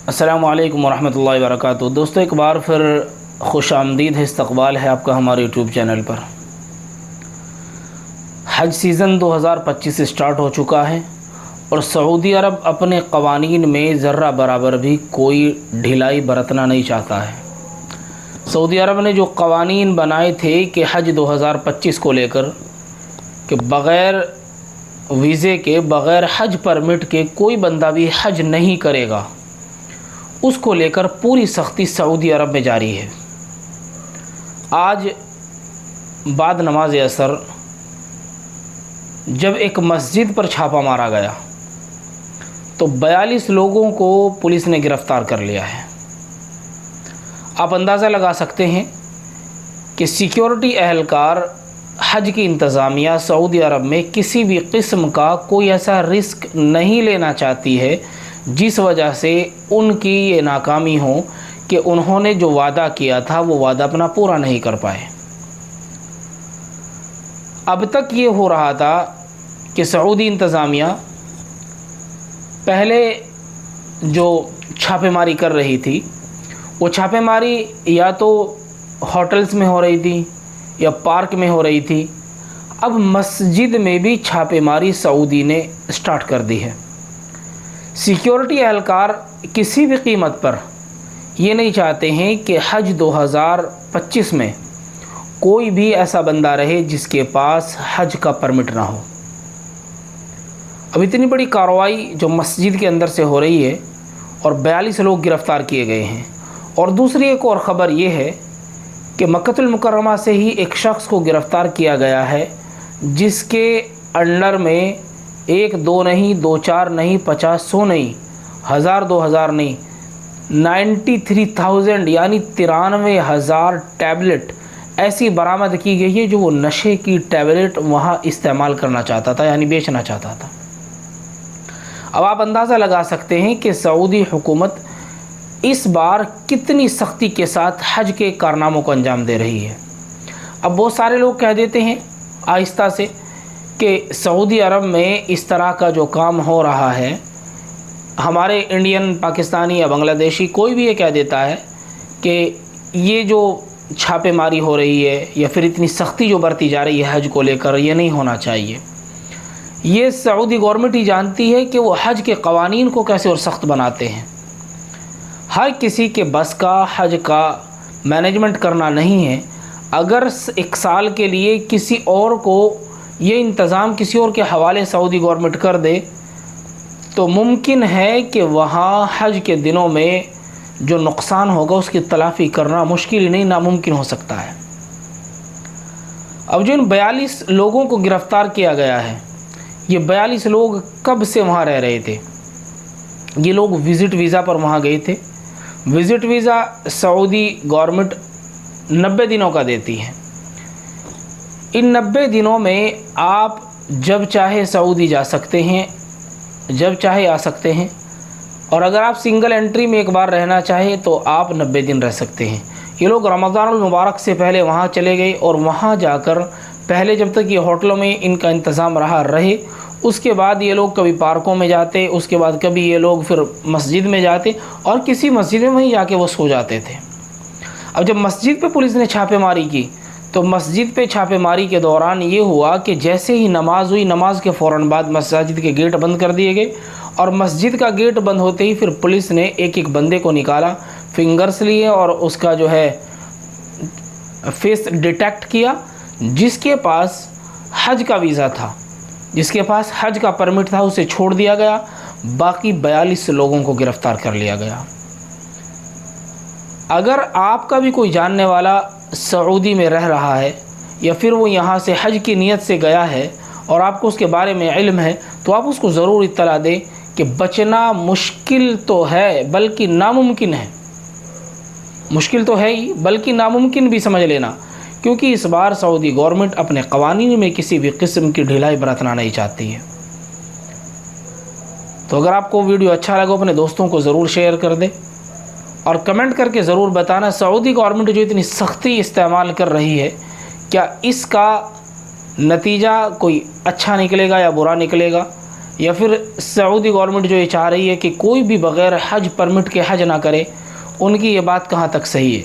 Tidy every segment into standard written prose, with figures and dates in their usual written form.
السلام علیکم ورحمۃ اللہ وبرکاتہ۔ دوستو، ایک بار پھر خوش آمدید ہے، استقبال ہے آپ کا ہمارے یوٹیوب چینل پر۔ حج سیزن 2025 اسٹارٹ ہو چکا ہے اور سعودی عرب اپنے قوانین میں ذرہ برابر بھی کوئی ڈھیلائی برتنا نہیں چاہتا ہے۔ سعودی عرب نے جو قوانین بنائے تھے کہ حج 2025 کو لے کر کہ بغیر ویزے کے، بغیر حج پرمٹ کے کوئی بندہ بھی حج نہیں کرے گا، اس کو لے کر پوری سختی سعودی عرب میں جاری ہے۔ آج بعد نماز عصر جب ایک مسجد پر چھاپا مارا گیا تو 42 لوگوں کو پولیس نے گرفتار کر لیا ہے۔ آپ اندازہ لگا سکتے ہیں کہ سیکیورٹی اہلکار، حج کی انتظامیہ سعودی عرب میں کسی بھی قسم کا کوئی ایسا رسک نہیں لینا چاہتی ہے جس وجہ سے ان کی یہ ناکامی ہو کہ انہوں نے جو وعدہ کیا تھا وہ وعدہ اپنا پورا نہیں کر پائے۔ اب تک یہ ہو رہا تھا کہ سعودی انتظامیہ پہلے جو چھاپے ماری کر رہی تھی، وہ چھاپے ماری یا تو ہوٹلز میں ہو رہی تھی یا پارک میں ہو رہی تھی۔ اب مسجد میں بھی چھاپے ماری سعودی نے سٹارٹ کر دی ہے۔ سیکیورٹی اہلکار کسی بھی قیمت پر یہ نہیں چاہتے ہیں کہ حج 2025 میں کوئی بھی ایسا بندہ رہے جس کے پاس حج کا پرمٹ نہ ہو۔ اب اتنی بڑی کارروائی جو مسجد کے اندر سے ہو رہی ہے اور 42 لوگ گرفتار کیے گئے ہیں، اور دوسری ایک اور خبر یہ ہے کہ مکہ المکرمہ سے ہی ایک شخص کو گرفتار کیا گیا ہے جس کے انڈر میں 1 2 نہیں، 2 4 نہیں، 50 100 نہیں، 1000 2000 نہیں، 93,000 یعنی 93,000 ٹیبلٹ ایسی برآمد کی گئی ہے جو وہ نشے کی ٹیبلٹ وہاں استعمال کرنا چاہتا تھا، یعنی بیچنا چاہتا تھا۔ اب آپ اندازہ لگا سکتے ہیں کہ سعودی حکومت اس بار کتنی سختی کے ساتھ حج کے کارناموں کو انجام دے رہی ہے۔ اب بہت سارے لوگ کہہ دیتے ہیں آہستہ سے کہ سعودی عرب میں اس طرح کا جو کام ہو رہا ہے، ہمارے انڈین، پاکستانی یا بنگلہ دیشی کوئی بھی یہ کہہ دیتا ہے کہ یہ جو چھاپے ماری ہو رہی ہے یا پھر اتنی سختی جو برتی جا رہی ہے حج کو لے کر، یہ نہیں ہونا چاہیے۔ یہ سعودی گورنمنٹ ہی جانتی ہے کہ وہ حج کے قوانین کو کیسے اور سخت بناتے ہیں۔ ہر کسی کے بس کا حج کا مینجمنٹ کرنا نہیں ہے۔ اگر 1 سال کے لیے کسی اور کو یہ انتظام کسی اور کے حوالے سعودی گورنمنٹ کر دے تو ممکن ہے کہ وہاں حج کے دنوں میں جو نقصان ہوگا اس کی تلافی کرنا مشکل ہی نہیں، ناممکن ہو سکتا ہے۔ اب جو ان 42 لوگوں کو گرفتار کیا گیا ہے، یہ 42 لوگ کب سے وہاں رہ رہے تھے؟ یہ لوگ وزٹ ویزا پر وہاں گئے تھے۔ وزٹ ویزا سعودی گورنمنٹ 90 دنوں کا دیتی ہے۔ ان 90 دنوں میں آپ جب چاہے سعودی جا سکتے ہیں، جب چاہے آ سکتے ہیں، اور اگر آپ سنگل انٹری میں ایک بار رہنا چاہے تو آپ 90 دن رہ سکتے ہیں۔ یہ لوگ رمضان المبارک سے پہلے وہاں چلے گئے اور وہاں جا کر پہلے جب تک یہ ہوٹلوں میں ان کا انتظام رہے، اس کے بعد یہ لوگ کبھی پارکوں میں جاتے، اس کے بعد کبھی یہ لوگ پھر مسجد میں جاتے اور کسی مسجد میں وہیں جا کے وہ سو جاتے تھے۔ اب جب مسجد پہ پولیس نے چھاپے ماری کی تو مسجد پہ چھاپے ماری کے دوران یہ ہوا کہ جیسے ہی نماز ہوئی، نماز کے فوراً بعد مساجد کے گیٹ بند کر دیے گئے، اور مسجد کا گیٹ بند ہوتے ہی پھر پولیس نے ایک ایک بندے کو نکالا، فنگرز لیے اور اس کا جو ہے فیس ڈیٹیکٹ کیا۔ جس کے پاس حج کا ویزا تھا، جس کے پاس حج کا پرمٹ تھا، اسے چھوڑ دیا گیا، باقی 42 لوگوں کو گرفتار کر لیا گیا۔ اگر آپ کا بھی کوئی جاننے والا سعودی میں رہ رہا ہے یا پھر وہ یہاں سے حج کی نیت سے گیا ہے اور آپ کو اس کے بارے میں علم ہے تو آپ اس کو ضرور اطلاع دیں کہ بچنا مشکل تو ہے بلکہ ناممکن ہے۔ مشکل تو ہے ہی بلکہ ناممکن بھی سمجھ لینا، کیونکہ اس بار سعودی گورنمنٹ اپنے قوانین میں کسی بھی قسم کی ڈھیلائی برتنا نہیں چاہتی ہے۔ تو اگر آپ کو ویڈیو اچھا لگا اپنے دوستوں کو ضرور شیئر کر دیں اور کمنٹ کر کے ضرور بتانا سعودی گورنمنٹ جو اتنی سختی استعمال کر رہی ہے، کیا اس کا نتیجہ کوئی اچھا نکلے گا یا برا نکلے گا، یا پھر سعودی گورنمنٹ جو یہ چاہ رہی ہے کہ کوئی بھی بغیر حج پرمٹ کے حج نہ کرے، ان کی یہ بات کہاں تک صحیح ہے؟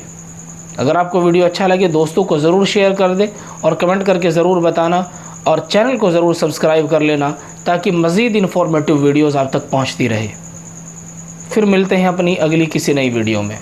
اگر آپ کو ویڈیو اچھا لگے دوستوں کو ضرور شیئر کر دیں اور کمنٹ کر کے ضرور بتانا، اور چینل کو ضرور سبسکرائب کر لینا تاکہ مزید انفارمیٹیو ویڈیوز آپ تک پہنچتی رہے۔ پھر ملتے ہیں اپنی اگلی کسی نئی ویڈیو میں۔